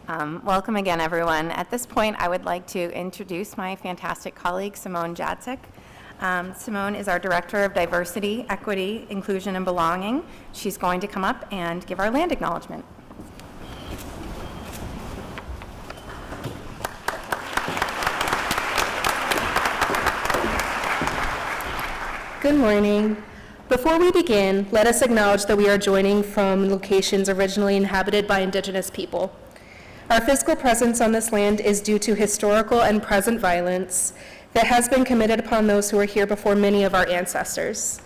Welcome again, everyone. At this point, I would like to introduce my fantastic colleague, Simone Jacek. Simone is our Director of Diversity, Equity, Inclusion, and Belonging. She's going to come up and give our land acknowledgement. Good morning. Before we begin, let us acknowledge that we are joining from locations originally inhabited by Indigenous people. Our physical presence on this land is due to historical and present violence that has been committed upon those who were here before many of our ancestors.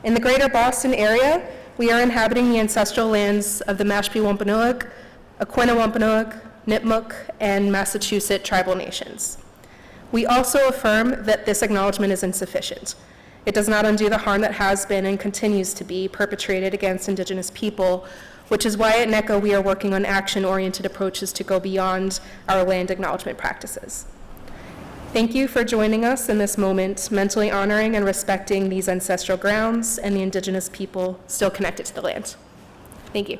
In the greater Boston area, we are inhabiting the ancestral lands of the Mashpee Wampanoag, Aquinnah Wampanoag, Nipmuc, and Massachusetts tribal nations. We also affirm that this acknowledgement is insufficient. It does not undo the harm that has been and continues to be perpetrated against Indigenous people, which is why at NECO we are working on action-oriented approaches to go beyond our land acknowledgement practices. Thank you for joining us in this moment, mentally honoring and respecting these ancestral grounds and the Indigenous people still connected to the land. Thank you.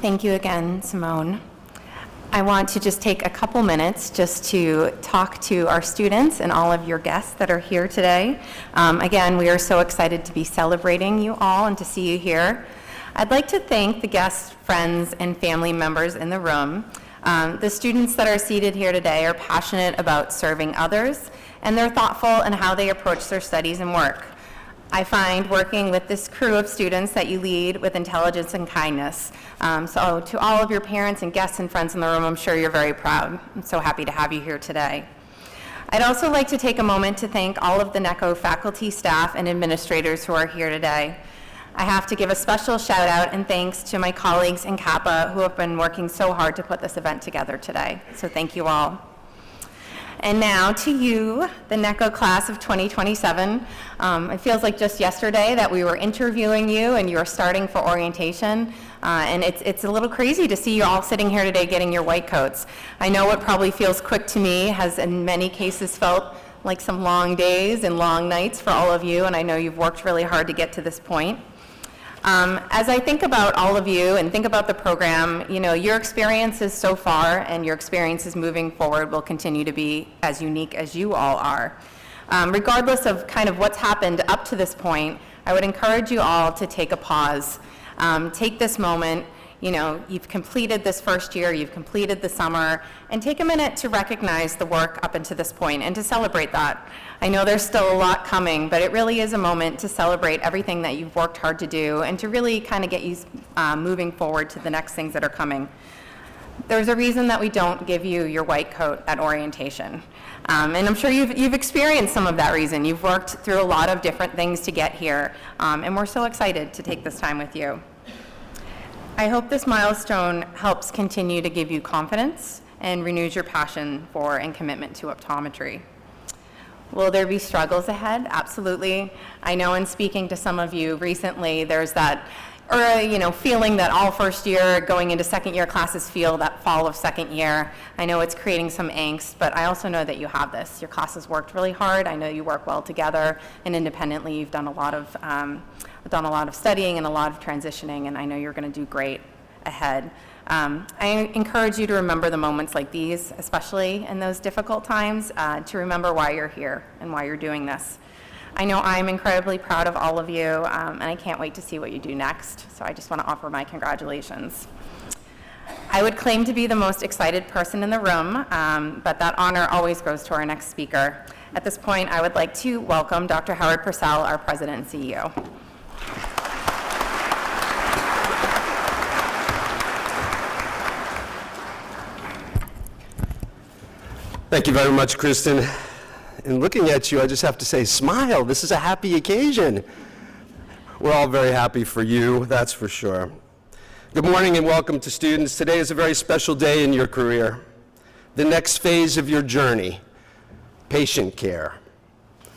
Thank you again, Simone. I want to just take a couple minutes just to talk to our students and all of your guests that are here today. Again, we are so excited to be celebrating you all and to see you here. I'd like to thank the guests, friends, and family members in the room. The students that are seated here today are passionate about serving others, and they're thoughtful in how they approach their studies and work. I find working with this crew of students that you lead with intelligence and kindness. So to all of your parents and guests and friends in the room, I'm sure you're very proud. I'm so happy to have you here today. I'd also like to take a moment to thank all of the NECO faculty, staff, and administrators who are here today. I have to give a special shout out and thanks to my colleagues in Kappa who have been working so hard to put this event together today. So thank you all. And now to you, the NECO class of 2027. It feels like just yesterday that we were interviewing you and you were starting for orientation. And it's a little crazy to see you all sitting here today getting your white coats. I know what probably feels quick to me has in many cases felt like some long days and long nights for all of you, and I know you've worked really hard to get to this point. As I think about all of you and think about the program, you know, your experiences so far and your experiences moving forward will continue to be as unique as you all are. Regardless of kind of what's happened up to this point, I would encourage you all to take a pause. Take this moment, you know, you've completed this first year, you've completed the summer, and take a minute to recognize the work up until this point and to celebrate that. I know there's still a lot coming, but it really is a moment to celebrate everything that you've worked hard to do and to really kind of get you moving forward to the next things that are coming. There's a reason that we don't give you your white coat at orientation. And I'm sure you've experienced some of that reason. You've worked through a lot of different things to get here, and we're so excited to take this time with you. I hope this milestone helps continue to give you confidence and renews your passion for and commitment to optometry. Will there be struggles ahead? Absolutely. I know in speaking to some of you recently, there's that feeling that all first year going into second year classes feel that fall of second year. I know it's creating some angst, but I also know that you have this. Your classes worked really hard. I know you work well together and independently. You've done a lot of studying and a lot of transitioning, and I know you're going to do great ahead. I encourage you to remember the moments like these, especially in those difficult times, to remember why you're here and why you're doing this. I know I'm incredibly proud of all of you, and I can't wait to see what you do next, so I just want to offer my congratulations. I would claim to be the most excited person in the room, but that honor always goes to our next speaker. At this point, I would like to welcome Dr. Howard Purcell, our President and CEO. Thank you very much, Kristen. And looking at you, I just have to say, smile. This is a happy occasion. We're all very happy for you, that's for sure. Good morning and welcome to students. Today is a very special day in your career. The next phase of your journey, patient care.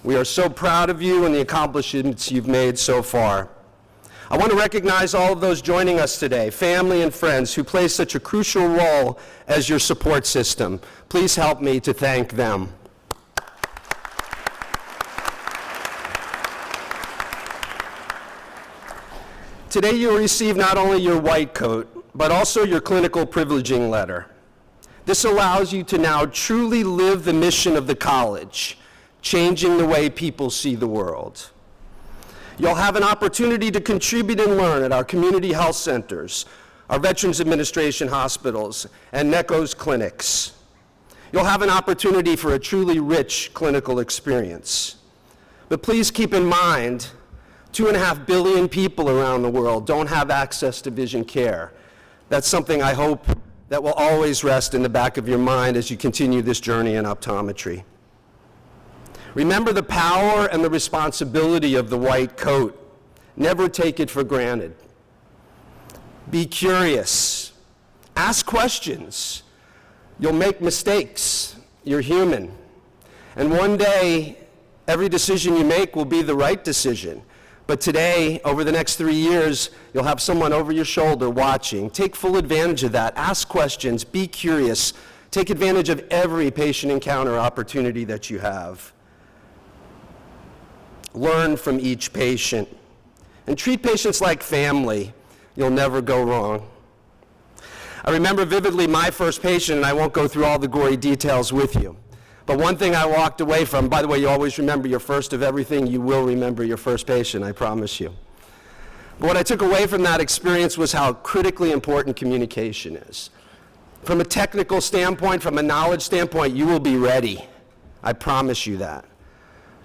We are so proud of you and the accomplishments you've made so far. I want to recognize all of those joining us today, family and friends who play such a crucial role as your support system. Please help me to thank them. Today you'll receive not only your white coat, but also your clinical privileging letter. This allows you to now truly live the mission of the college, changing the way people see the world. You'll have an opportunity to contribute and learn at our community health centers, our Veterans Administration hospitals, and NECO's clinics. You'll have an opportunity for a truly rich clinical experience. But please keep in mind, 2.5 billion people around the world don't have access to vision care. That's something I hope that will always rest in the back of your mind as you continue this journey in optometry. Remember the power and the responsibility of the white coat. Never take it for granted. Be curious. Ask questions. You'll make mistakes. You're human. And one day, every decision you make will be the right decision. But today, over the next 3 years, you'll have someone over your shoulder watching. Take full advantage of that. Ask questions. Be curious. Take advantage of every patient encounter opportunity that you have. Learn from each patient. And treat patients like family. You'll never go wrong. I remember vividly my first patient, and I won't go through all the gory details with you. But one thing I walked away from, by the way, you always remember your first of everything, you will remember your first patient, I promise you. But what I took away from that experience was how critically important communication is. From a technical standpoint, from a knowledge standpoint, you will be ready. I promise you that.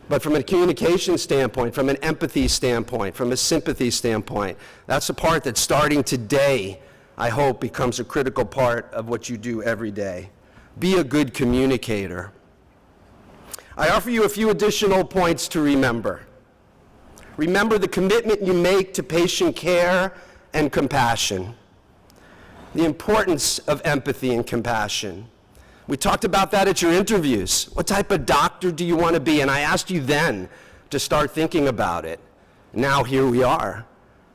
But from a communication standpoint, from an empathy standpoint, from a sympathy standpoint, that's the part that starting today, I hope, becomes a critical part of what you do every day. Be a good communicator. I offer you a few additional points to remember. Remember the commitment you make to patient care and compassion. The importance of empathy and compassion. We talked about that at your interviews. What type of doctor do you want to be? And I asked you then to start thinking about it. Now here we are.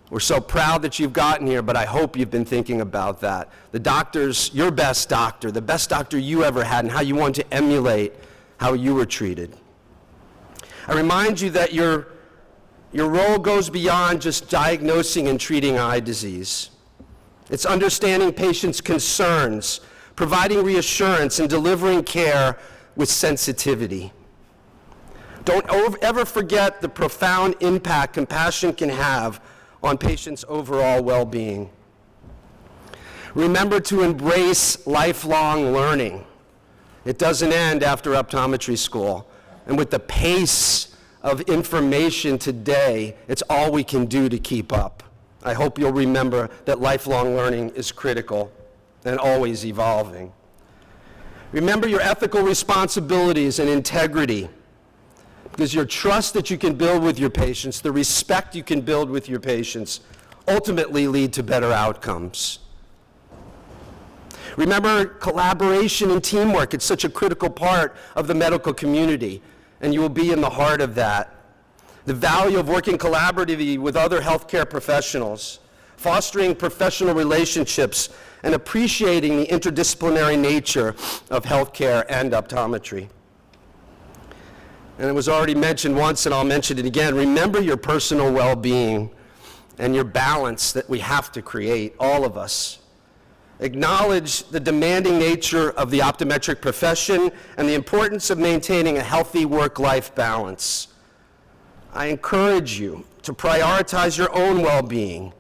We're so proud that you've gotten here, but I hope you've been thinking about that. The doctor's your best doctor, the best doctor you ever had, and how you want to emulate how you were treated. I remind you that your role goes beyond just diagnosing and treating eye disease. It's understanding patients' concerns, providing reassurance, and delivering care with sensitivity. Don't ever forget the profound impact compassion can have on patients' overall well-being. Remember to embrace lifelong learning. It doesn't end after optometry school. And with the pace of information today, it's all we can do to keep up. I hope you'll remember that lifelong learning is critical and always evolving. Remember your ethical responsibilities and integrity, because your trust that you can build with your patients, the respect you can build with your patients, ultimately lead to better outcomes. Remember collaboration and teamwork. It's such a critical part of the medical community, and you will be in the heart of that. The value of working collaboratively with other healthcare professionals, fostering professional relationships, and appreciating the interdisciplinary nature of healthcare and optometry. And it was already mentioned once, and I'll mention it again. Remember your personal well-being and your balance that we have to create, all of us. Acknowledge the demanding nature of the optometric profession and the importance of maintaining a healthy work-life balance. I encourage you to prioritize your own well-being,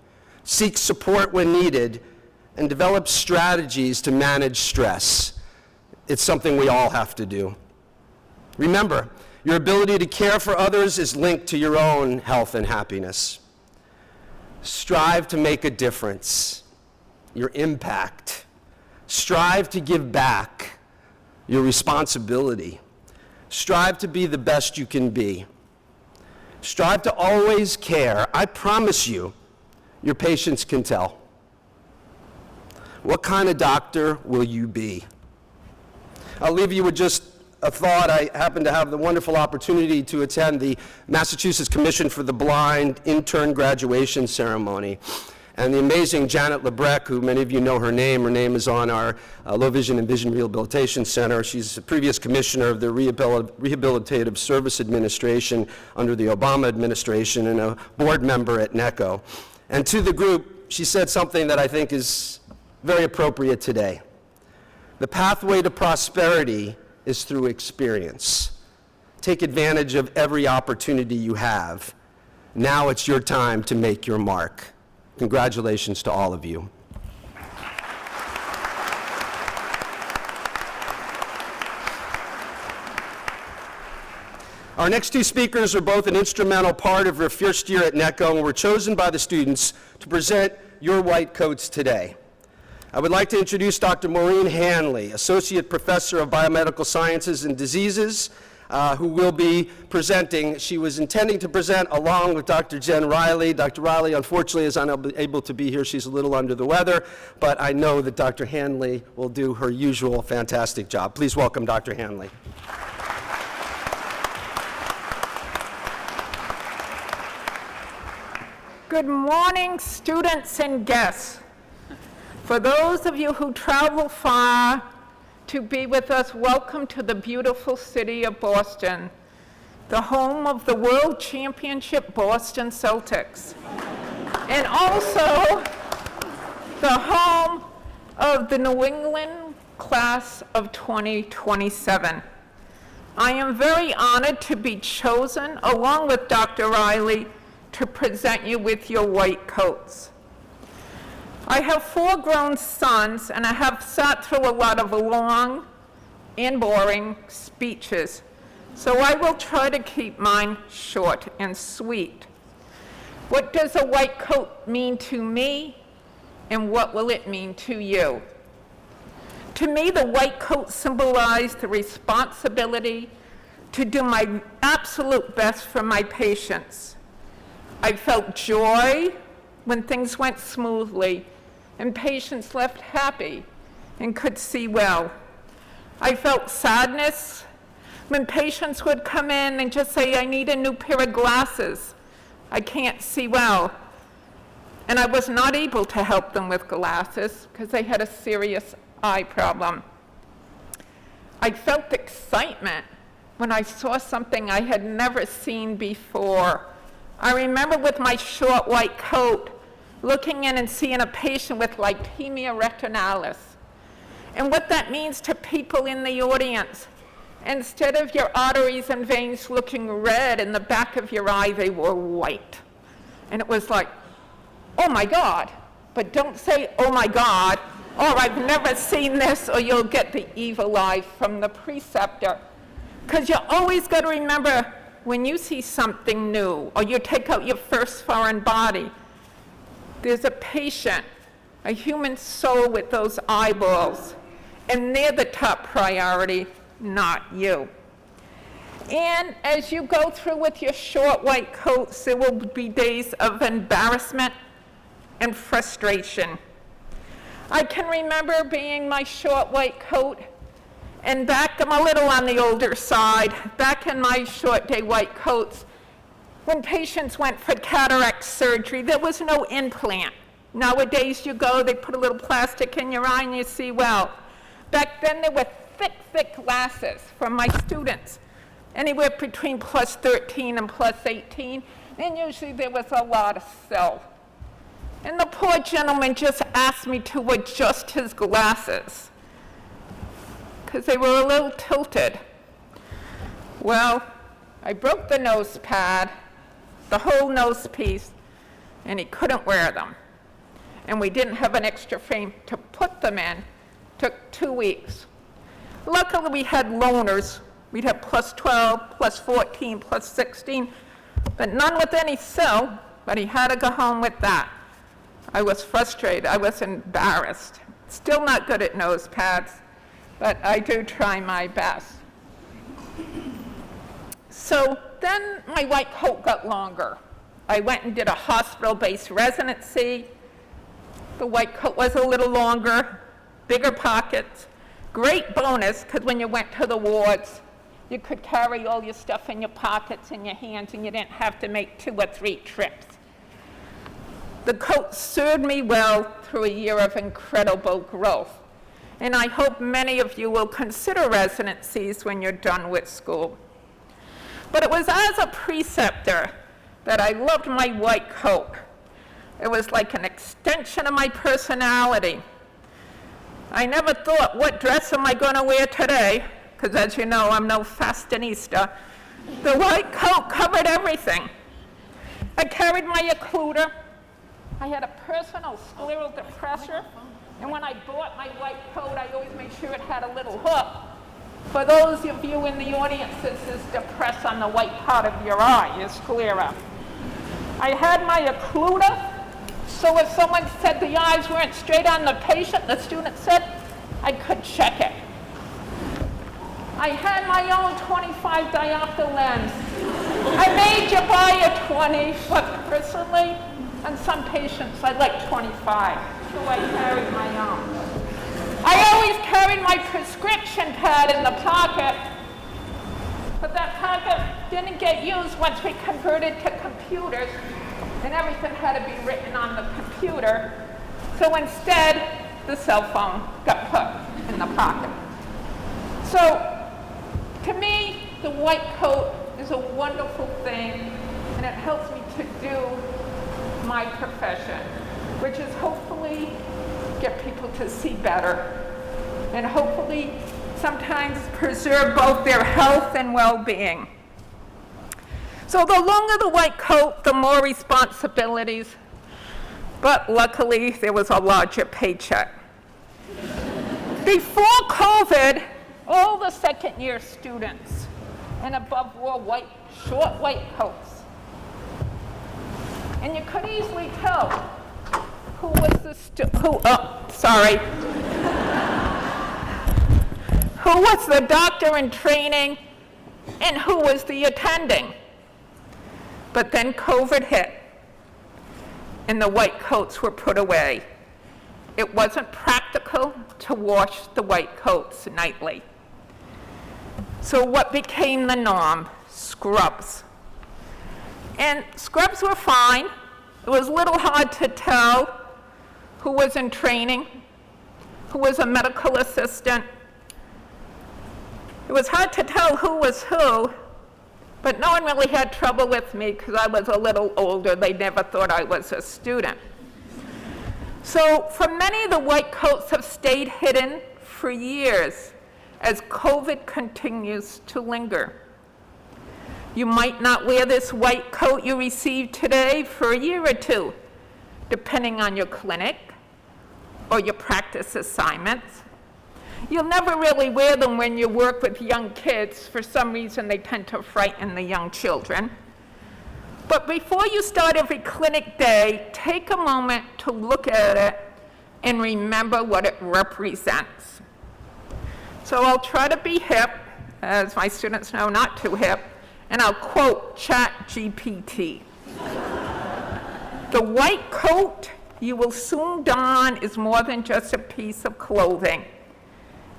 seek support when needed, and develop strategies to manage stress. It's something we all have to do. Remember, your ability to care for others is linked to your own health and happiness. Strive to make a difference, your impact. Strive to give back, your responsibility. Strive to be the best you can be. Strive to always care. I promise you, your patients can tell. What kind of doctor will you be? I'll leave you with just a thought. I happened to have the wonderful opportunity to attend the Massachusetts Commission for the Blind intern graduation ceremony. And the amazing Janet Lebrecq, who many of you know her name is on our Low Vision and Vision Rehabilitation Center. She's the previous commissioner of the Rehabilitative Service Administration under the Obama administration and a board member at NECO. And to the group, she said something that I think is very appropriate today. The pathway to prosperity is through experience. Take advantage of every opportunity you have. Now it's your time to make your mark. Congratulations to all of you. Our next two speakers are both an instrumental part of your first year at NECO and were chosen by the students to present your white coats today. I would like to introduce Dr. Maureen Hanley, Associate Professor of Biomedical Sciences and Diseases, who will be presenting. She was intending to present along with Dr. Jen Riley. Dr. Riley, unfortunately, is unable to be here. She's a little under the weather, but I know that Dr. Hanley will do her usual fantastic job. Please welcome Dr. Hanley. Good morning, students and guests. For those of you who travel far to be with us, welcome to the beautiful city of Boston, the home of the World Championship Boston Celtics, and also the home of the New England class of 2027. I am very honored to be chosen, along with Dr. Riley, to present you with your white coats. I have 4 grown sons, and I have sat through a lot of long and boring speeches, so I will try to keep mine short and sweet. What does a white coat mean to me, and what will it mean to you? To me, the white coat symbolized the responsibility to do my absolute best for my patients. I felt joy when things went smoothly and patients left happy and could see well. I felt sadness when patients would come in and just say, I need a new pair of glasses. I can't see well. And I was not able to help them with glasses because they had a serious eye problem. I felt excitement when I saw something I had never seen before. I remember with my short white coat, looking in and seeing a patient with leukemia retinalis. And what that means to people in the audience, instead of your arteries and veins looking red in the back of your eye, they were white. And it was like, oh my God. But don't say, oh my God, or I've never seen this, or you'll get the evil eye from the preceptor. Because you always got to remember, when you see something new, or you take out your first foreign body, there's a patient, a human soul with those eyeballs, and they're the top priority, not you. And as you go through with your short white coats, there will be days of embarrassment and frustration. I can remember being my short white coat, and back, I'm a little on the older side, back in my short day white coats, when patients went for cataract surgery, there was no implant. Nowadays you go, they put a little plastic in your eye and you see well. Back then there were thick, thick glasses from my students, anywhere between plus 13 and plus 18, and usually there was a lot of cell. And the poor gentleman just asked me to adjust his glasses, because they were a little tilted. Well, I broke the nose pad, the whole nose piece, and he couldn't wear them. And we didn't have an extra frame to put them in. Took 2 weeks. Luckily, we had loaners. We'd have plus 12, plus 14, plus 16, but none with any cell, but he had to go home with that. I was frustrated. I was embarrassed. Still not good at nose pads, but I do try my best. So then my white coat got longer. I went and did a hospital-based residency. The white coat was a little longer, bigger pockets. Great bonus, because when you went to the wards, you could carry all your stuff in your pockets and your hands, and you didn't have to make 2 or 3 trips. The coat served me well through a year of incredible growth. And I hope many of you will consider residencies when you're done with school. But it was as a preceptor that I loved my white coat. It was like an extension of my personality. I never thought, what dress am I going to wear today? Because as you know, I'm no fashionista. The white coat covered everything. I carried my occluder. I had a personal scleral depressor. And when I bought my white coat, I always made sure it had a little hook. For those of you in the audience, this is depressed on the white part of your eye, your sclera. I had my occluder, so if someone said the eyes weren't straight on the patient, the student said, I could check it. I had my own 25 diopter lens. I made you buy a 20, but personally, on some patients, I like 25, so I carried my own. I always carried my prescription pad in the pocket, but that pocket didn't get used once we converted to computers, and everything had to be written on the computer. So instead, the cell phone got put in the pocket. So to me, the white coat is a wonderful thing, and it helps me to do my profession, which is hopefully get people to see better, and hopefully sometimes preserve both their health and well-being. So the longer the white coat, the more responsibilities, but luckily there was a larger paycheck. Before COVID, all the second-year students and above wore short white coats. And you could easily tell who was who was the doctor in training and who was the attending. But then COVID hit, and the white coats were put away. It wasn't practical to wash the white coats nightly. So what became the norm? Scrubs. And scrubs were fine. It was a little hard to tell who was in training, who was a medical assistant. It was hard to tell who was who, but no one really had trouble with me because I was a little older. They never thought I was a student. So for many, the white coats have stayed hidden for years as COVID continues to linger. You might not wear this white coat you received today for a year or two, depending on your clinic or your practice assignments. You'll never really wear them when you work with young kids. For some reason, they tend to frighten the young children. But before you start every clinic day, take a moment to look at it and remember what it represents. So I'll try to be hip, as my students know, not too hip, and I'll quote ChatGPT. The white coat you will soon don is more than just a piece of clothing.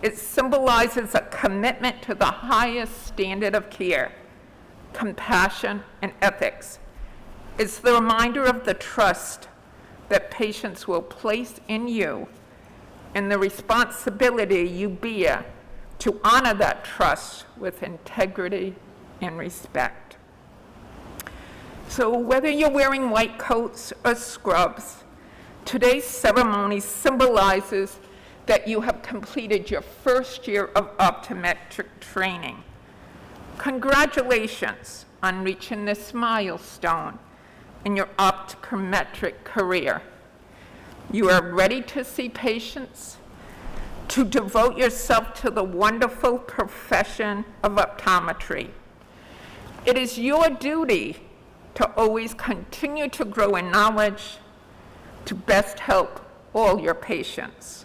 It symbolizes a commitment to the highest standard of care, compassion, and ethics. It's the reminder of the trust that patients will place in you and the responsibility you bear to honor that trust with integrity and respect. So whether you're wearing white coats or scrubs, today's ceremony symbolizes that you have completed your first year of optometric training. Congratulations on reaching this milestone in your optometric career. You are ready to see patients, to devote yourself to the wonderful profession of optometry. It is your duty to always continue to grow in knowledge to best help all your patients.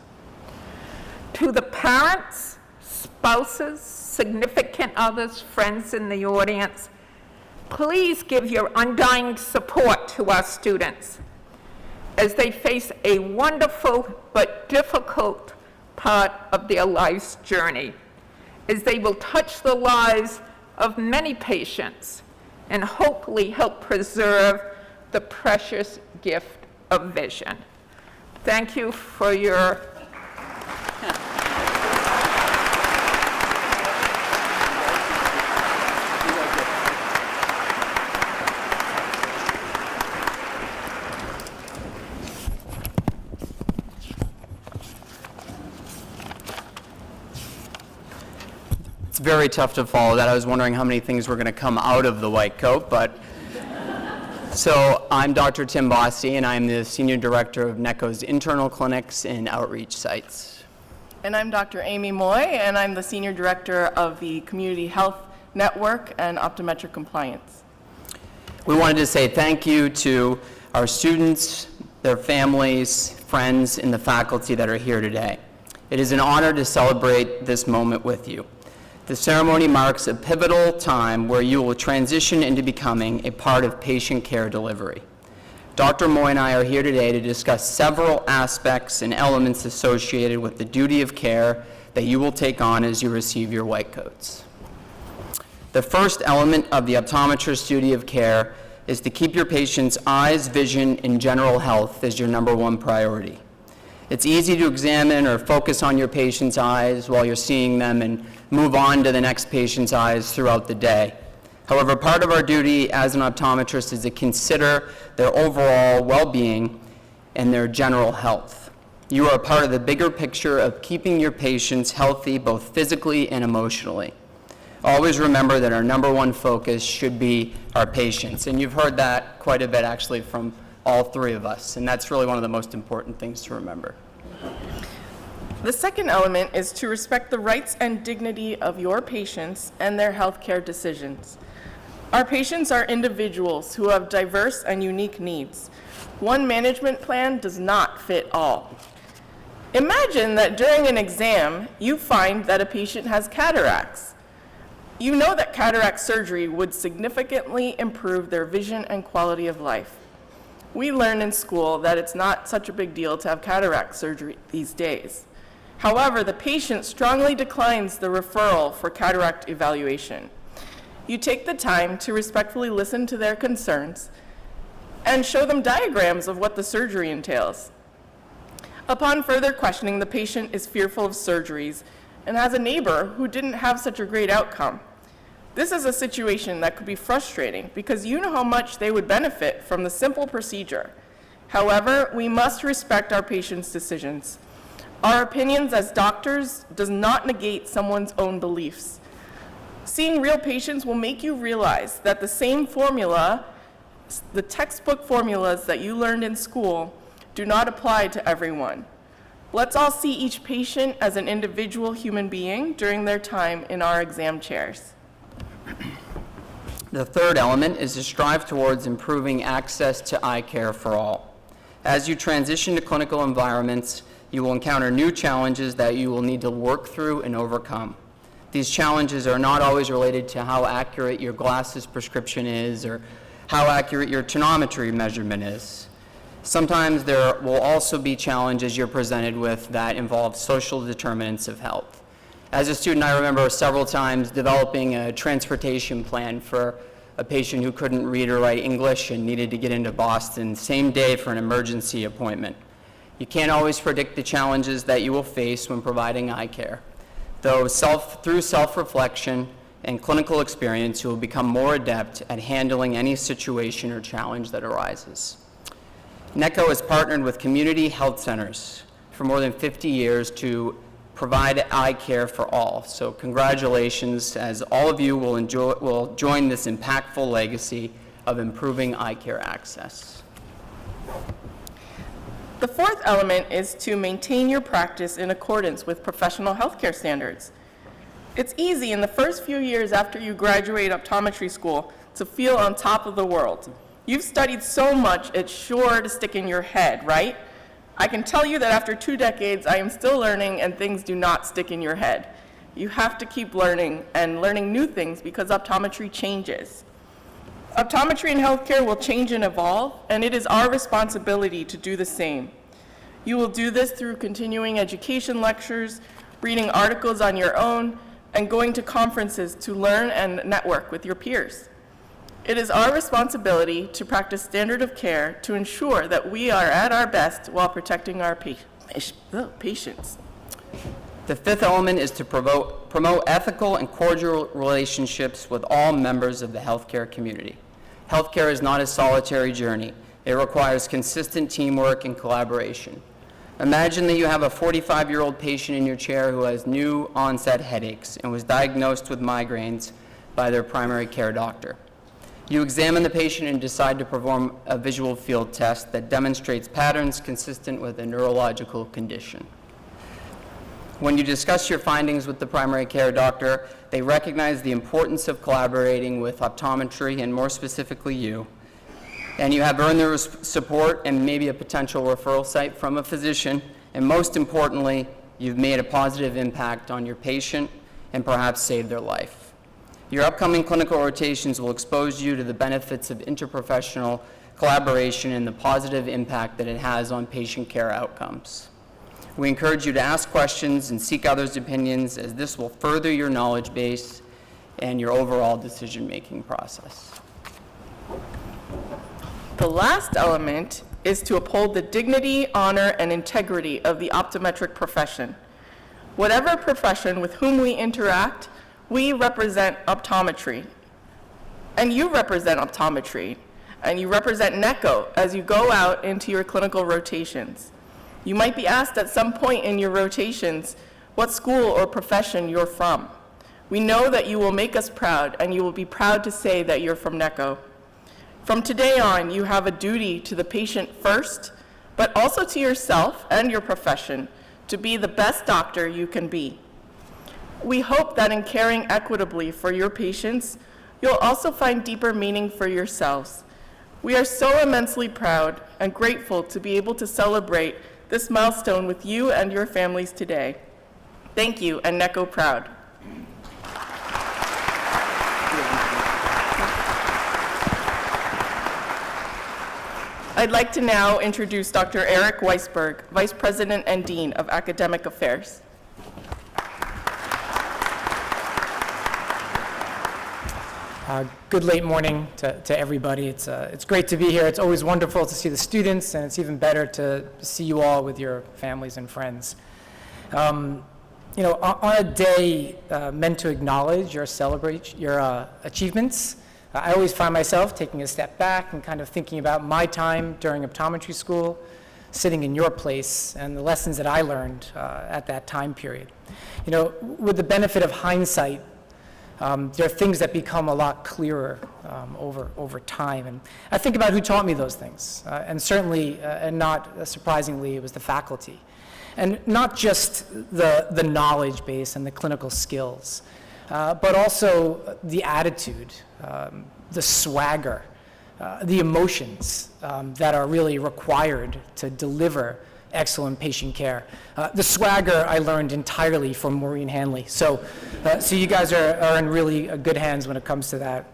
To the parents, spouses, significant others, friends in the audience, please give your undying support to our students as they face a wonderful but difficult part of their life's journey, as they will touch the lives of many patients and hopefully help preserve the precious gift of vision. Thank you for your very tough to follow that. I was wondering how many things were going to come out of the white coat, but... So I'm Dr. Tim Bossi, and I'm the Senior Director of NECO's internal clinics and outreach sites. And I'm Dr. Amy Moy, and I'm the Senior Director of the Community Health Network and Optometric Compliance. We wanted to say thank you to our students, their families, friends, and the faculty that are here today. It is an honor to celebrate this moment with you. The ceremony marks a pivotal time where you will transition into becoming a part of patient care delivery. Dr. Moy and I are here today to discuss several aspects and elements associated with the duty of care that you will take on as you receive your white coats. The first element of the optometrist's duty of care is to keep your patient's eyes, vision, and general health as your #1 priority. It's easy to examine or focus on your patient's eyes while you're seeing them and move on to the next patient's eyes throughout the day. However, part of our duty as an optometrist is to consider their overall well-being and their general health. You are a part of the bigger picture of keeping your patients healthy both physically and emotionally. Always remember that our #1 focus should be our patients, and you've heard that quite a bit actually from all three of us, and that's really one of the most important things to remember. The second element is to respect the rights and dignity of your patients and their healthcare decisions. Our patients are individuals who have diverse and unique needs. One management plan does not fit all. Imagine that during an exam, you find that a patient has cataracts. You know that cataract surgery would significantly improve their vision and quality of life. We learn in school that it's not such a big deal to have cataract surgery these days. However, the patient strongly declines the referral for cataract evaluation. You take the time to respectfully listen to their concerns and show them diagrams of what the surgery entails. Upon further questioning, the patient is fearful of surgeries and has a neighbor who didn't have such a great outcome. This is a situation that could be frustrating because you know how much they would benefit from the simple procedure. However, we must respect our patients' decisions. Our opinions as doctors does not negate someone's own beliefs. Seeing real patients will make you realize that the same formula, the textbook formulas that you learned in school, do not apply to everyone. Let's all see each patient as an individual human being during their time in our exam chairs. The third element is to strive towards improving access to eye care for all. As you transition to clinical environments, you will encounter new challenges that you will need to work through and overcome. These challenges are not always related to how accurate your glasses prescription is or how accurate your tonometry measurement is. Sometimes there will also be challenges you're presented with that involve social determinants of health. As a student, I remember several times developing a transportation plan for a patient who couldn't read or write English and needed to get into Boston same day for an emergency appointment. You can't always predict the challenges that you will face when providing eye care. Though through self-reflection and clinical experience, you will become more adept at handling any situation or challenge that arises. NECO has partnered with community health centers for more than 50 years to provide eye care for all. So congratulations, as all of you will join this impactful legacy of improving eye care access. The fourth element is to maintain your practice in accordance with professional healthcare standards. It's easy in the first few years after you graduate optometry school to feel on top of the world. You've studied so much, it's sure to stick in your head, right? I can tell you that after 2 decades, I am still learning and things do not stick in your head. You have to keep learning and learning new things because optometry changes. Optometry and healthcare will change and evolve, and it is our responsibility to do the same. You will do this through continuing education lectures, reading articles on your own, and going to conferences to learn and network with your peers. It is our responsibility to practice standard of care to ensure that we are at our best while protecting our patients. The fifth element is to promote ethical and cordial relationships with all members of the healthcare community. Healthcare is not a solitary journey. It requires consistent teamwork and collaboration. Imagine that you have a 45-year-old patient in your chair who has new onset headaches and was diagnosed with migraines by their primary care doctor. You examine the patient and decide to perform a visual field test that demonstrates patterns consistent with a neurological condition. When you discuss your findings with the primary care doctor, they recognize the importance of collaborating with optometry, and more specifically you, and you have earned their support and maybe a potential referral site from a physician, and most importantly, you've made a positive impact on your patient and perhaps saved their life. Your upcoming clinical rotations will expose you to the benefits of interprofessional collaboration and the positive impact that it has on patient care outcomes. We encourage you to ask questions and seek others' opinions, as this will further your knowledge base and your overall decision-making process. The last element is to uphold the dignity, honor, and integrity of the optometric profession. Whatever profession with whom we interact, we represent optometry. And you represent optometry. And you represent NECO as you go out into your clinical rotations. You might be asked at some point in your rotations what school or profession you're from. We know that you will make us proud, and you will be proud to say that you're from NECO. From today on, you have a duty to the patient first, but also to yourself and your profession to be the best doctor you can be. We hope that in caring equitably for your patients, you'll also find deeper meaning for yourselves. We are so immensely proud and grateful to be able to celebrate this milestone with you and your families today. Thank you, and NECO proud. I'd like to now introduce Dr. Eric Weisberg, Vice President and Dean of Academic Affairs. Good late morning to everybody. It's great to be here. It's always wonderful to see the students, and it's even better to see you all with your families and friends. On a day meant to acknowledge or celebrate your achievements, I always find myself taking a step back and kind of thinking about my time during optometry school, sitting in your place, and the lessons that I learned at that time period. With the benefit of hindsight, there are things that become a lot clearer over time. And I think about who taught me those things. And certainly, and not surprisingly, it was the faculty. And not just the knowledge base and the clinical skills, but also the attitude, the swagger, the emotions that are really required to deliver excellent patient care. The swagger I learned entirely from Maureen Hanley. So you guys are in really good hands when it comes to that.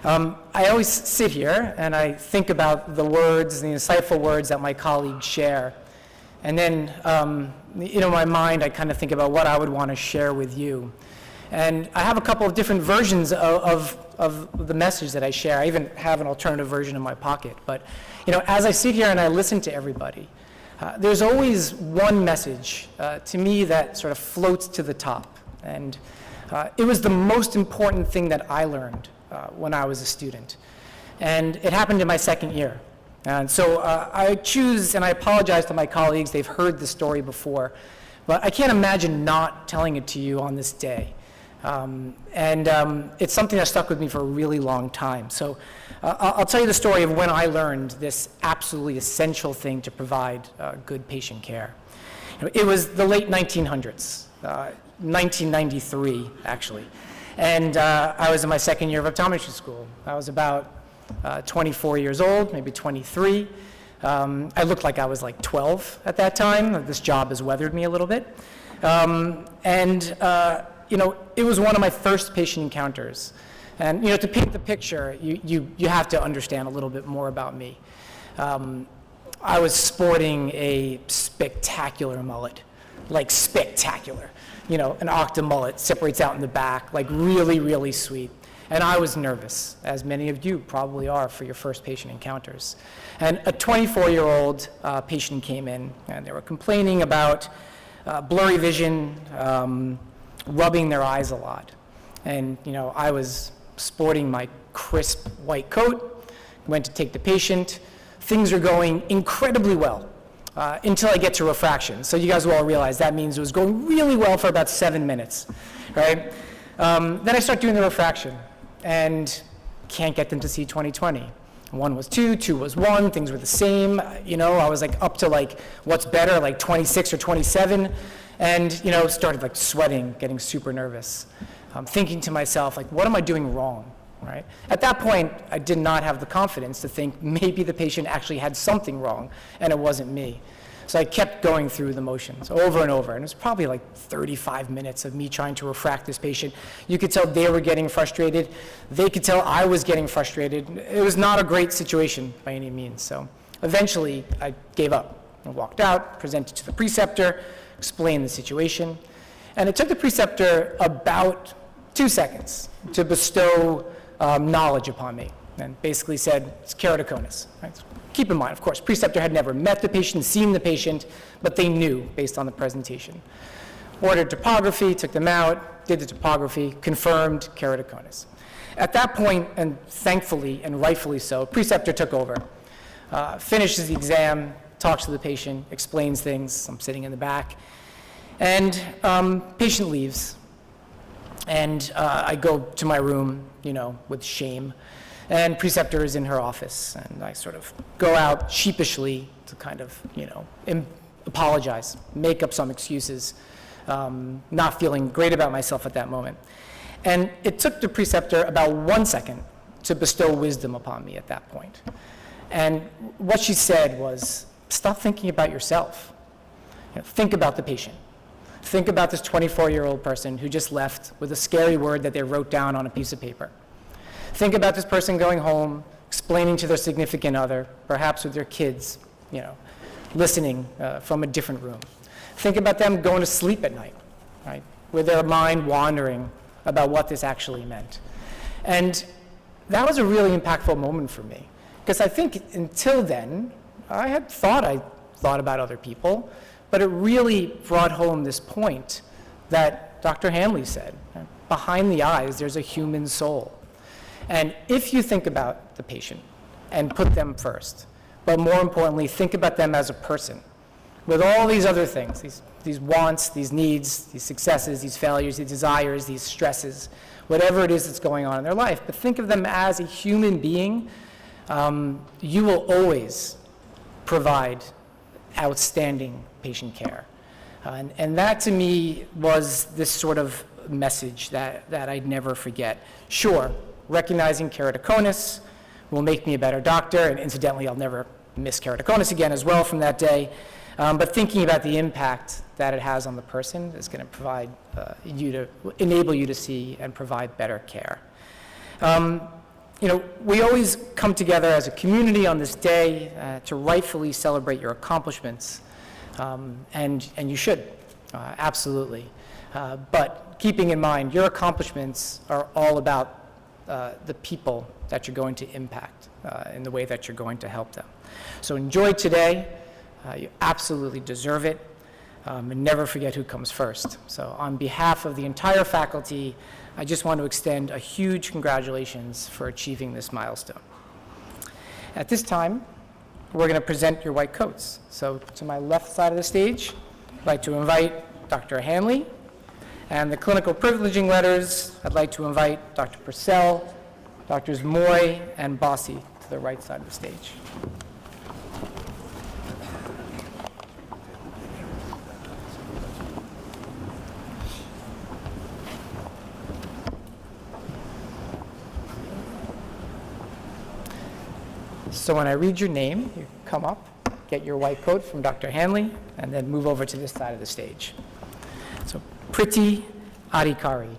I always sit here and I think about the words, the insightful words that my colleagues share. And then, in my mind, I kind of think about what I would want to share with you. And I have a couple of different versions of the message that I share. I even have an alternative version in my pocket. But, as I sit here and I listen to everybody, there's always one message to me that sort of floats to the top. And it was the most important thing that I learned when I was a student. And it happened in my second year. And so I choose, and I apologize to my colleagues, they've heard the story before, but I can't imagine not telling it to you on this day. It's something that stuck with me for a really long time. So I'll tell you the story of when I learned this absolutely essential thing to provide good patient care. It was the late 1900s, 1993 actually, and I was in my second year of optometry school. I was about 24 years old, maybe 23. I looked like I was like 12 at that time. This job has weathered me a little bit. It was one of my first patient encounters. And, to paint the picture, you have to understand a little bit more about me. I was sporting a spectacular mullet, like spectacular. An octa mullet separates out in the back, like really, really sweet. And I was nervous, as many of you probably are for your first patient encounters. And a 24-year-old patient came in, and they were complaining about blurry vision, rubbing their eyes a lot. And, I was sporting my crisp white coat, went to take the patient. Things are going incredibly well until I get to refraction. So you guys will all realize that means it was going really well for about 7 minutes, right? Then I start doing the refraction and can't get them to see 20/20. 1 was 2, 2 was 1, things were the same. You know, I was like up to like what's better, like 26 or 27, and you know, started like sweating, getting super nervous, thinking to myself, like, what am I doing wrong, right? At that point, I did not have the confidence to think maybe the patient actually had something wrong and it wasn't me. So I kept going through the motions over and over, and it was probably like 35 minutes of me trying to refract this patient. You could tell they were getting frustrated. They could tell I was getting frustrated. It was not a great situation by any means. So eventually, I gave up. I walked out, presented to the preceptor, explained the situation, and it took the preceptor about 2 seconds to bestow knowledge upon me, and basically said, it's keratoconus. Right? Keep in mind, of course, preceptor had never met the patient, seen the patient, but they knew based on the presentation. Ordered topography, took them out, did the topography, confirmed keratoconus. At that point, and thankfully and rightfully so, preceptor took over, finishes the exam, talks to the patient, explains things. I'm sitting in the back, and patient leaves. And I go to my room, you know, with shame. And preceptor is in her office, and I sort of go out sheepishly to kind of, you know, apologize, make up some excuses, not feeling great about myself at that moment. And it took the preceptor about 1 second to bestow wisdom upon me at that point. And what she said was, stop thinking about yourself. You know, think about the patient. Think about this 24-year-old person who just left with a scary word that they wrote down on a piece of paper. Think about this person going home, explaining to their significant other, perhaps with their kids, you know, listening from a different room. Think about them going to sleep at night, right, with their mind wandering about what this actually meant. And that was a really impactful moment for me, because I think until then, I thought about other people, but it really brought home this point that Dr. Hanley said, behind the eyes, there's a human soul. And if you think about the patient and put them first, but more importantly, think about them as a person with all these other things, these wants, these needs, these successes, these failures, these desires, these stresses, whatever it is that's going on in their life, but think of them as a human being, you will always provide outstanding patient care. And that to me was this sort of message that I'd never forget. Sure, recognizing keratoconus will make me a better doctor, and incidentally, I'll never miss keratoconus again as well from that day. But thinking about the impact that it has on the person is going to provide enable you to see and provide better care. You know, we always come together as a community on this day to rightfully celebrate your accomplishments, and you should, absolutely. But keeping in mind, your accomplishments are all about the people that you're going to impact in the way that you're going to help them. So enjoy today. You absolutely deserve it. And never forget who comes first. So on behalf of the entire faculty, I just want to extend a huge congratulations for achieving this milestone. At this time, we're going to present your white coats. So to my left side of the stage, I'd like to invite Dr. Hanley. And the clinical privileging letters, I'd like to invite Dr. Purcell, Drs. Moy and Bossi to the right side of the stage. So when I read your name, you come up, get your white coat from Dr. Hanley, and then move over to this side of the stage. So Priti Adhikari.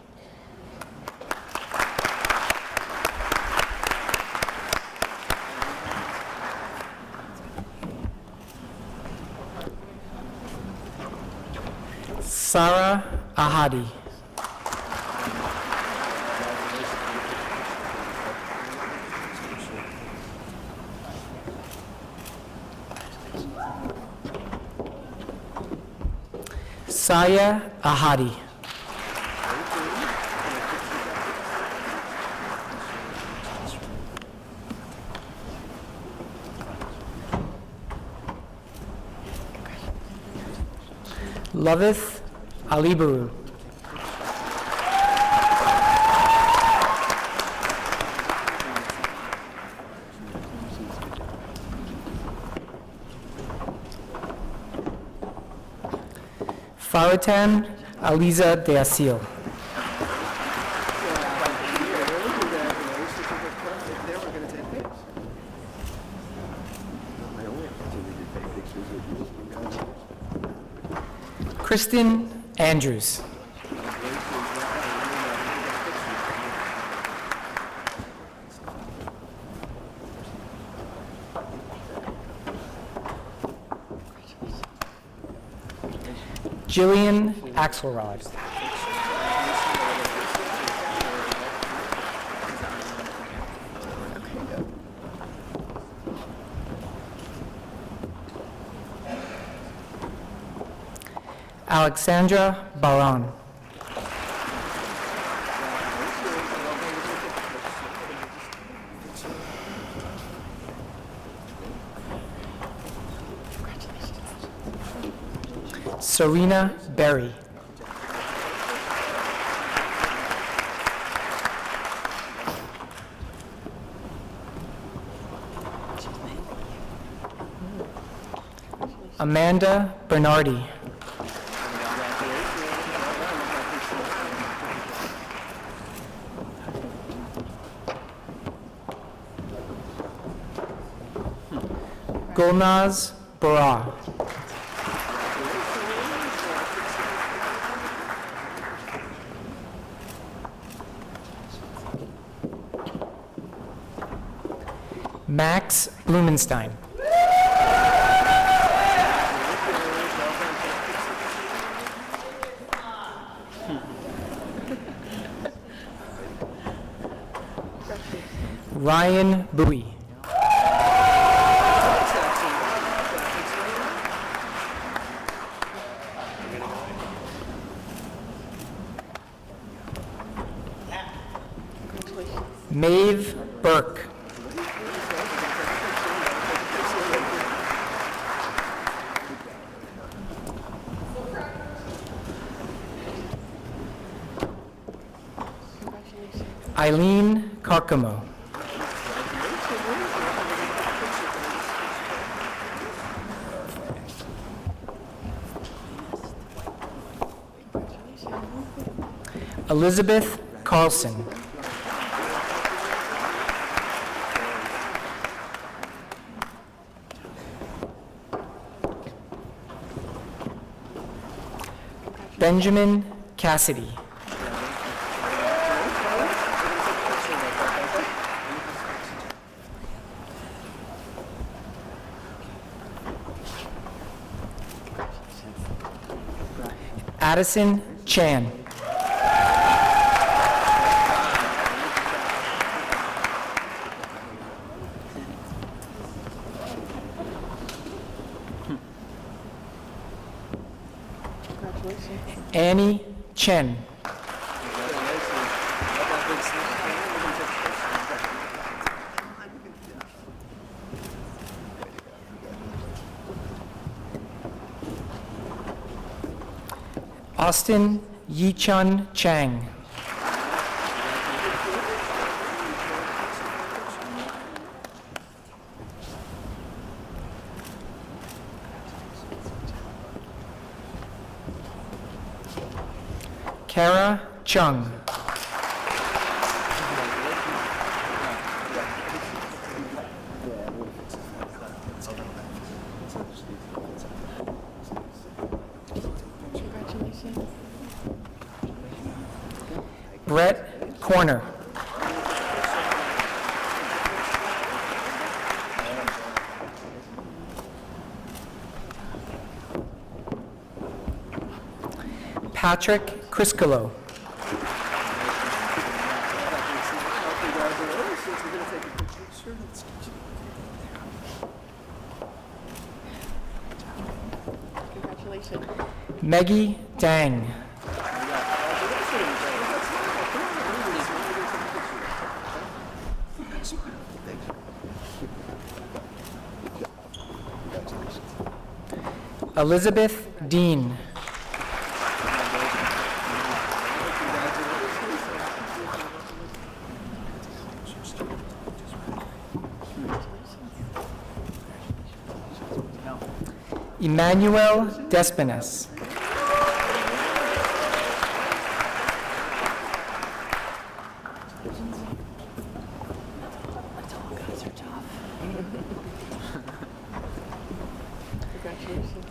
Sarah Ahadi. Saya Ahadi. Loveth Alibaru. Faratan Aliza de Asil. Kristen Andrews. Jillian Axelrod. Alexandra Baran. Serena Berry. Amanda Bernardi. Gulnaz Bara. Max Blumenstein. Ryan Bowie. Maeve Burke. Eileen Carcamo. Elizabeth Carlson. Benjamin Cassidy. Addison Chan. Annie Chen. Austin Yichun Chang. Kara Chung. Brett Corner. Patrick Criscolo. Maggie Dang. Elizabeth Dean. Emmanuel Despines.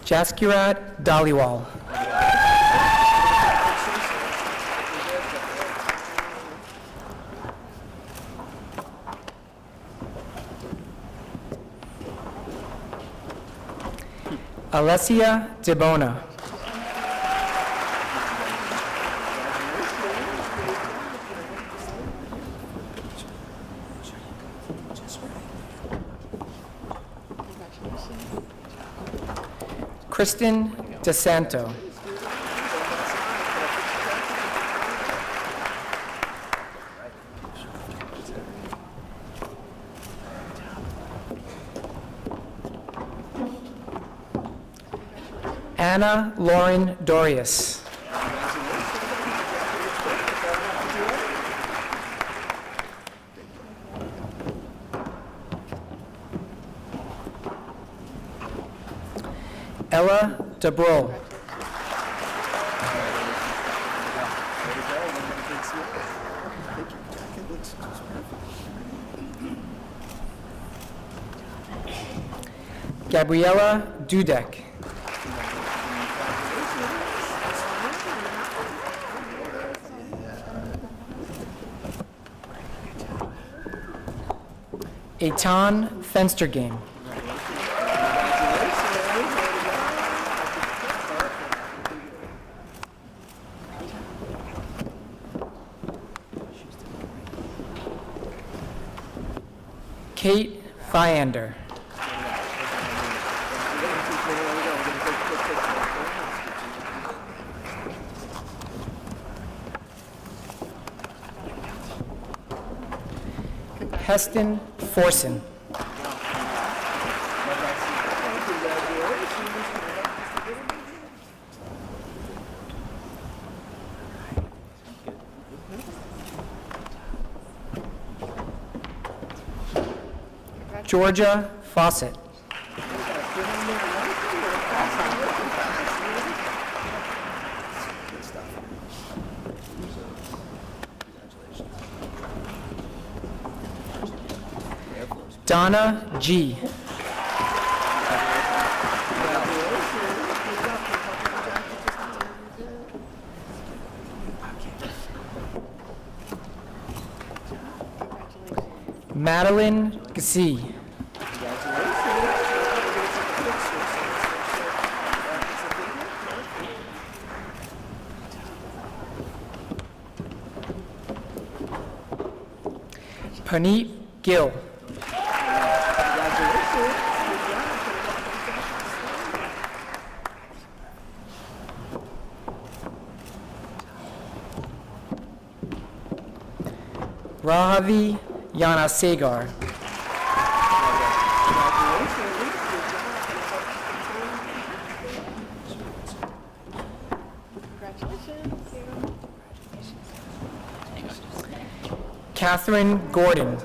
Jaskirat Dhaliwal. Alessia Debona. Kristen DeSanto. Anna Lauren Dorius. Ella DeBrol. Gabriella Dudek. Eitan Fenstergame. Kate Fiander. Heston Forson. Georgia Fawcett. Donna G. Madeline Gassi. Paneet Gill. Rahavi Yanasegar. Catherine Gordon.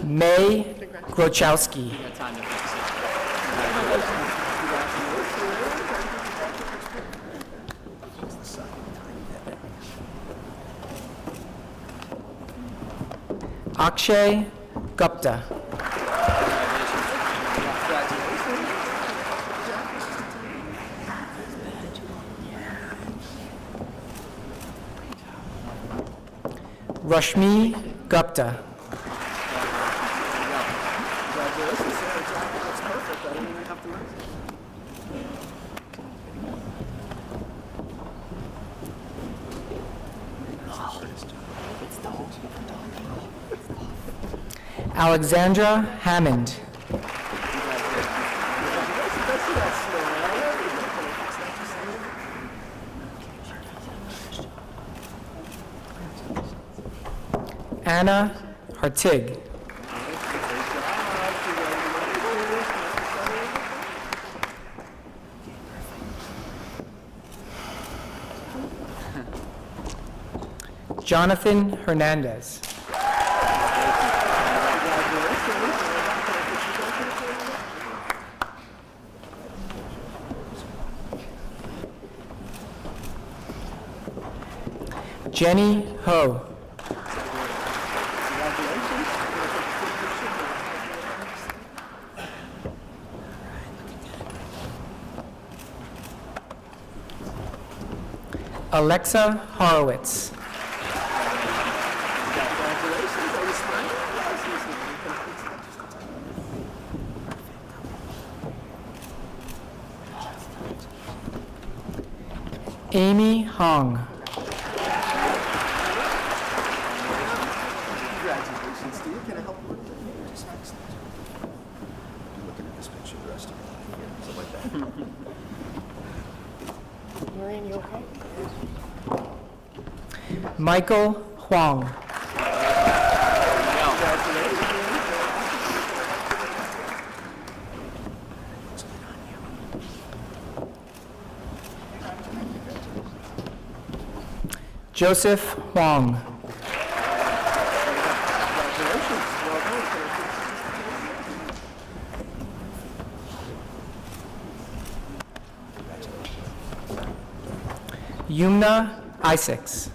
May Grochowski. Akshay Gupta. Rashmi Gupta. Alexandra Hammond. Anna Hartig. Jonathan Hernandez. Jenny Ho. Alexa Horowitz. Amy Hong. Congratulations to you. Can I help you with it? Just excellent. You're looking at this picture the rest of your life. Something like that. Maureen, you okay? Michael Huang. Joseph Huang. Yumna Isaacs.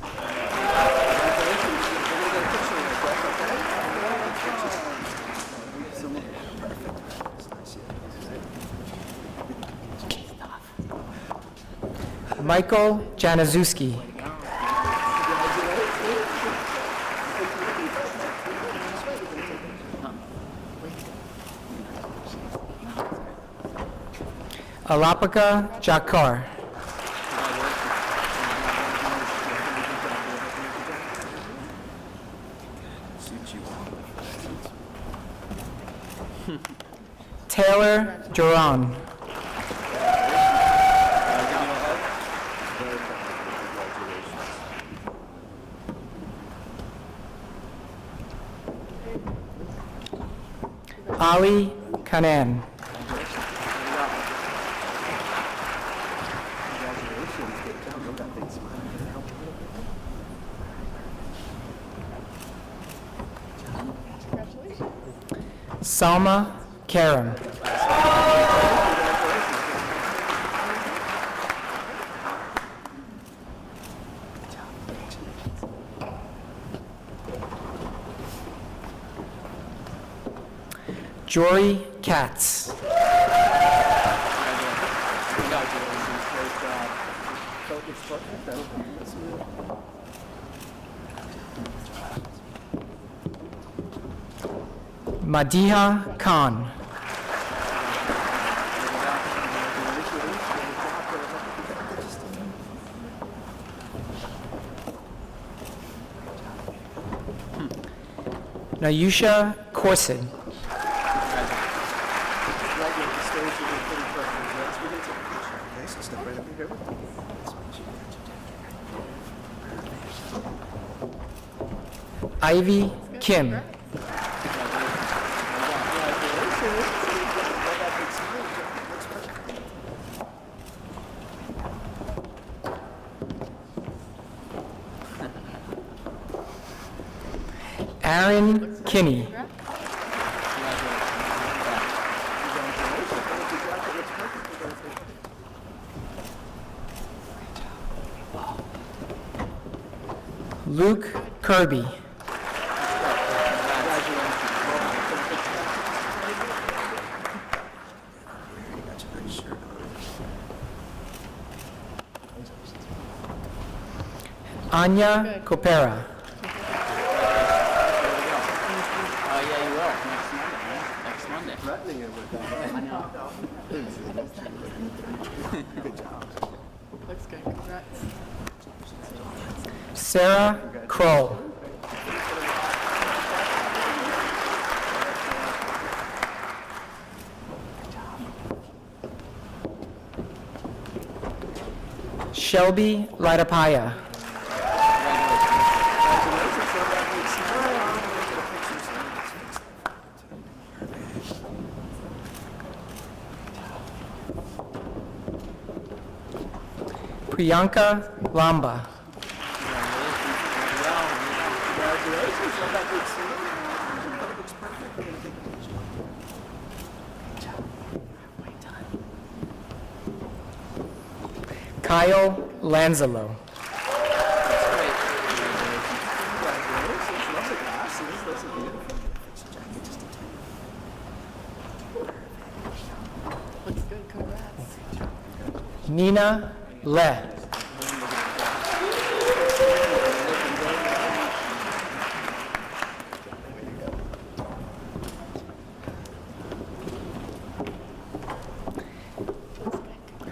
Michael Januszewski. Alapaka Jakar. Taylor Duran. Ali Kanan. Salma Karam. Jory Katz. Madiha Khan. Nayusha Corsid. Ivy Kim. Aaron Kinney. Luke Kirby. Anya Copera. Looks good. Congrats. Sarah Kroll. Shelby Laitapaya. Priyanka Lamba. Kyle Lanzalo. Nina Le.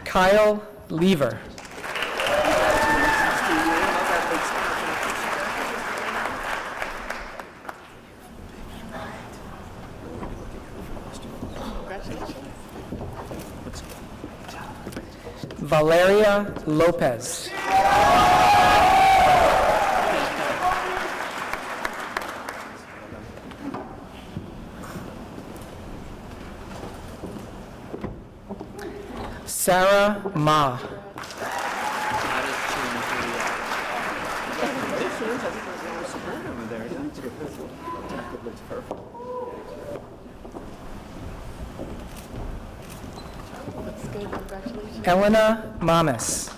Kyle Lever. Valeria Lopez. Sarah Ma. Elena Mamas.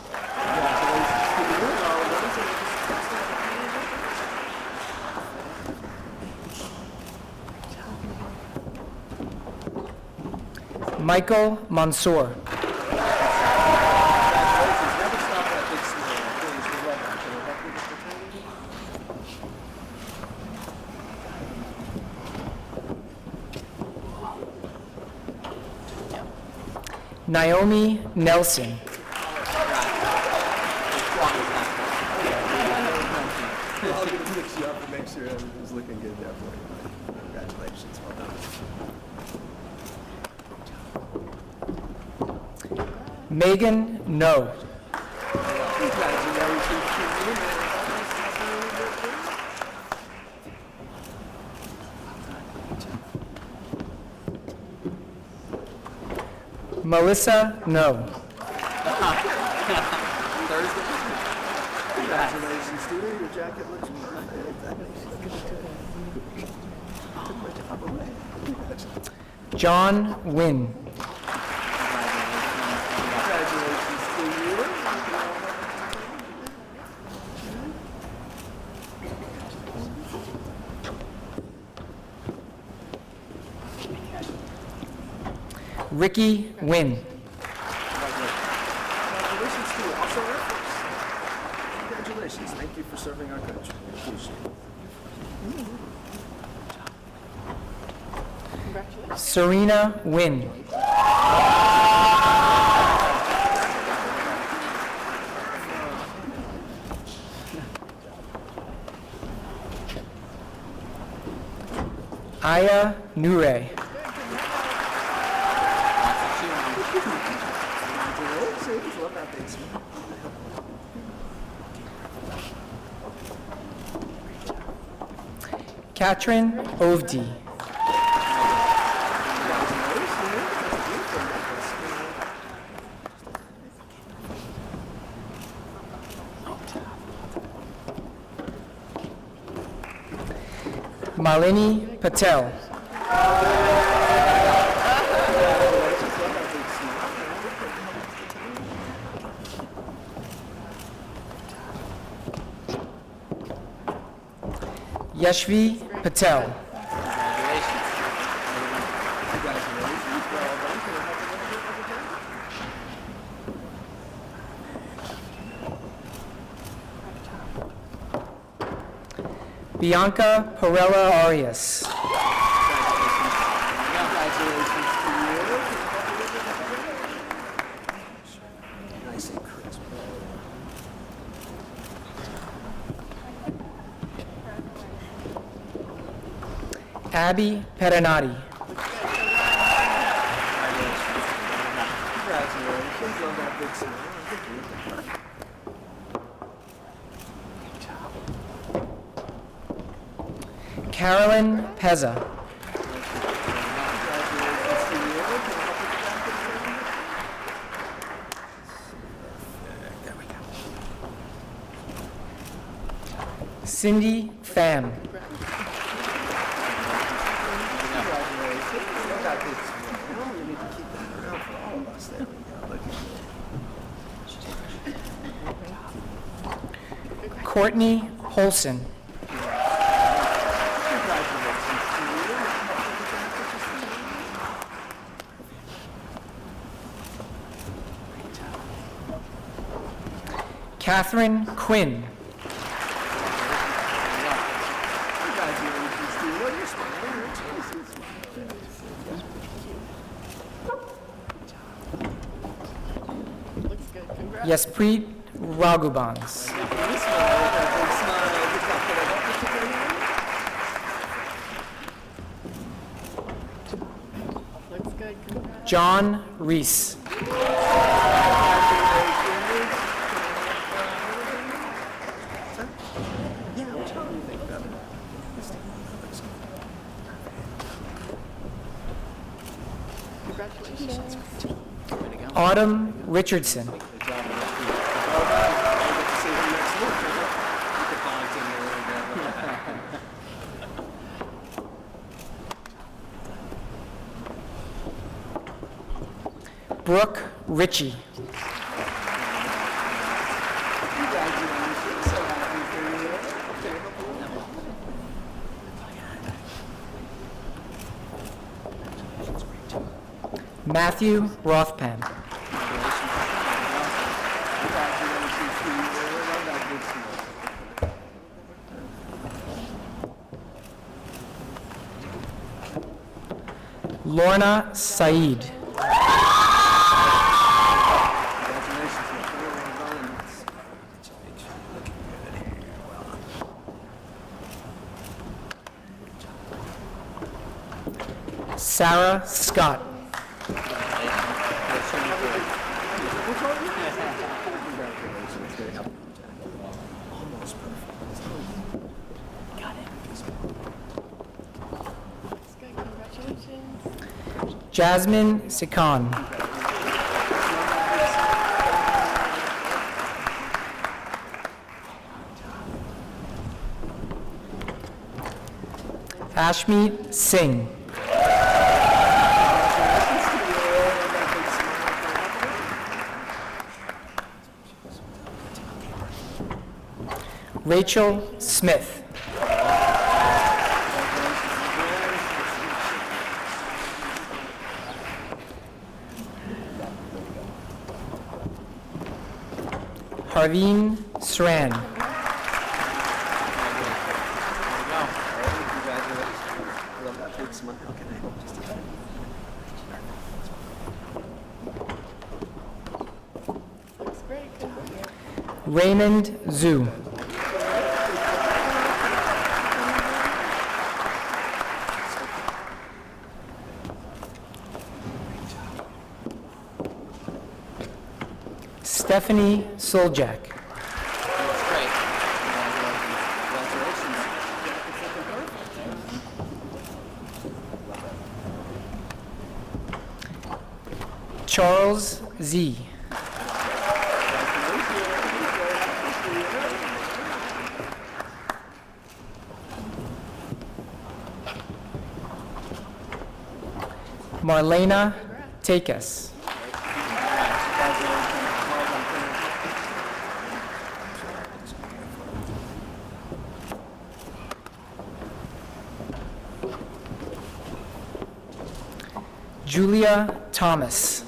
Michael Mansour. Naomi Nelson. Mix you up to make sure everything's looking good there for you. Congratulations, well done. Megan No. Melissa No. Congratulations, student. Your jacket looks perfect. John Wynn. Congratulations to you. Ricky Wynn. Congratulations to you. Also, reference. Congratulations. Thank you for serving our country. Appreciate it. Serena Wynn. Aya Nure. Congratulations. Love that big smile. Katrin Ovdi. Malini Patel. Yashvi Patel. Bianca Perella Arias. Abby Perenati. Carolyn Pezza. Cindy Pham. that big smile. You need to keep that around for all of us. There we go. Look at that. Courtney Holson. Catherine Quinn. Yaspreet Raghubans. John Reese. Autumn Richardson. Brooke Ritchie. Matthew Rothpan. Lorna Saeed. Sarah Scott. Jasmine Sikan. Ashmeet Singh. Rachel Smith. Harveen Sran. Raymond Zhu. Stephanie Soljak. Charles Z. Marlena Takes. Julia Thomas.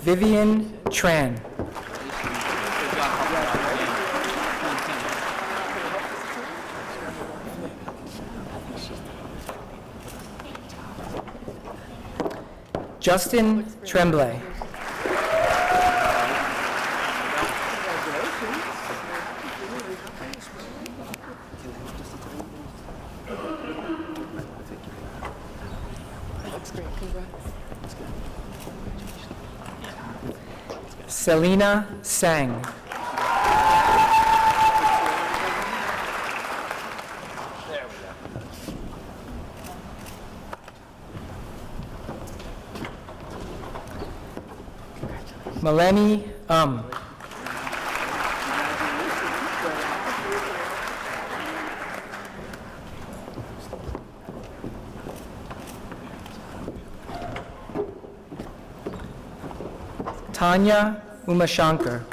Vivian Tran. Justin Tremblay. Selena Sang. Melanie Tanya Umashankar.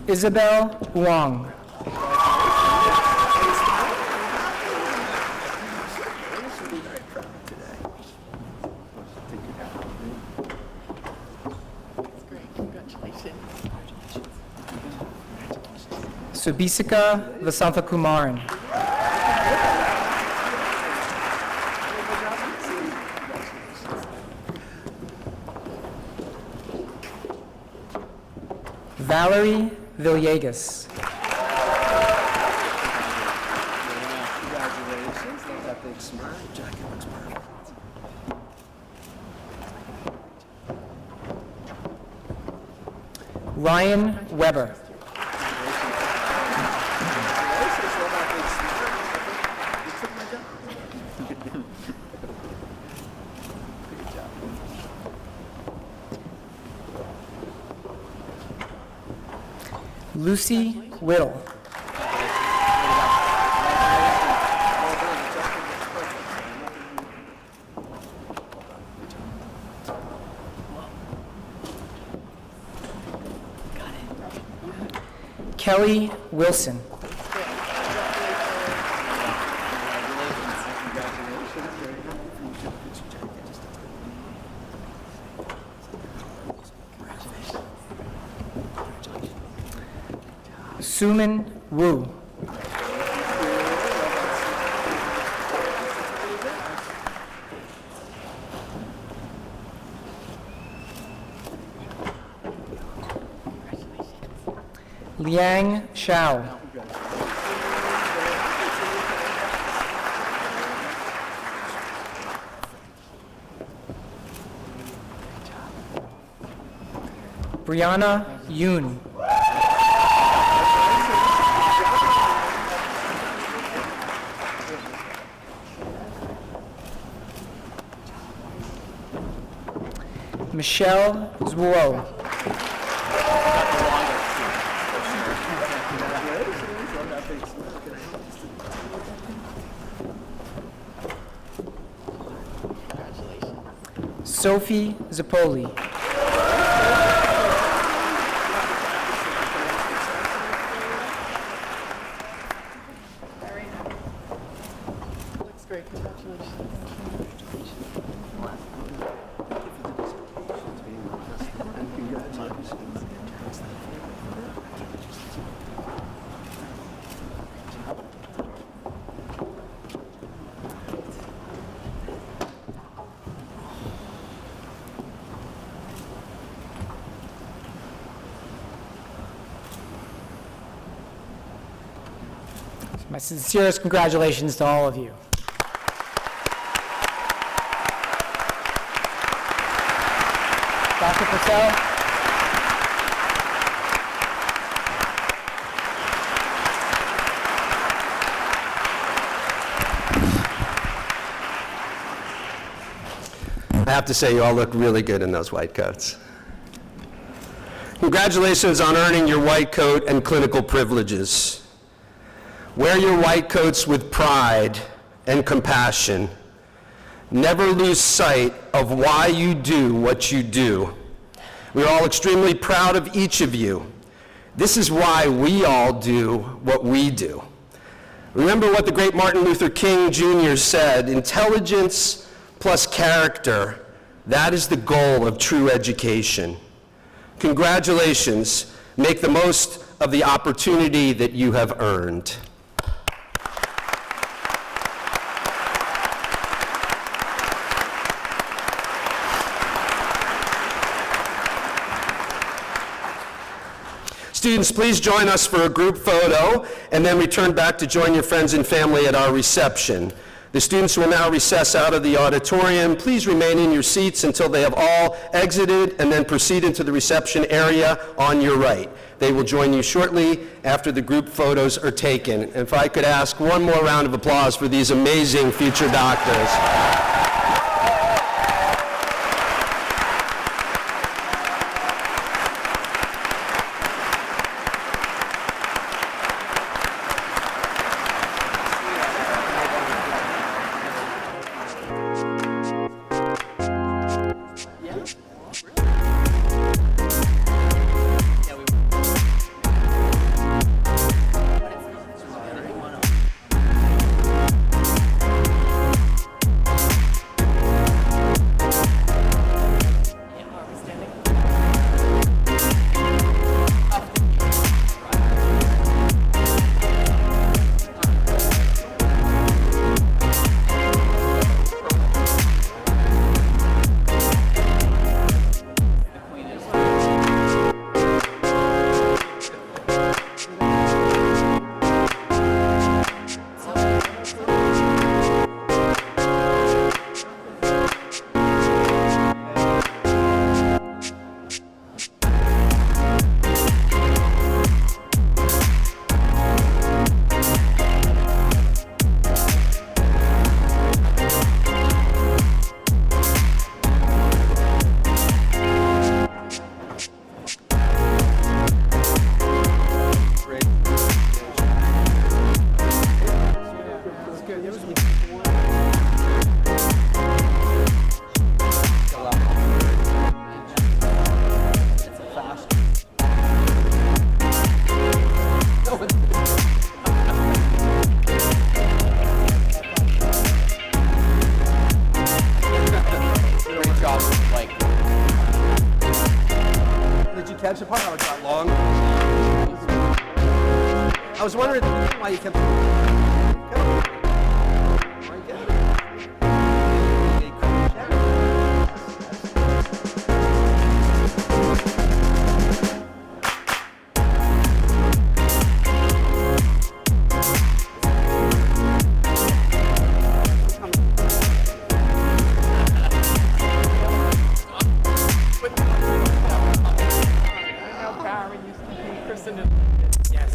Isabel Wong. Subisika Vasanthakumaran. Valerie Villegas. Congratulations. Love that big smile. Jacket looks perfect. Ryan Weber. Lucy Whittle. Kelly Wilson. Suman Wu. Liang Shao. Brianna Yoon. Michelle Zwo. Sophie Zappoli. Looks great, congratulations. My sincerest congratulations to all of you. Dr. Patel. I have to say, you all look really good in those white coats. Congratulations on earning your white coat and clinical privileges. Wear your white coats with pride and compassion. Never lose sight of why you do what you do. We're all extremely proud of each of you. This is why we all do what we do. Remember what the great Martin Luther King Jr. said, intelligence plus character, that is the goal of true education. Congratulations. Make the most of the opportunity that you have earned. Students, please join us for a group photo and then return back to join your friends and family at our reception. The students will now recess out of the auditorium. Please remain in your seats until they have all exited and then proceed into the reception area on your right. They will join you shortly after the group photos are taken. And if I could ask one more round of applause for these amazing future doctors. Did you catch the part? How it got long? I was wondering why you kept. Barry used to be Kristen. Yes.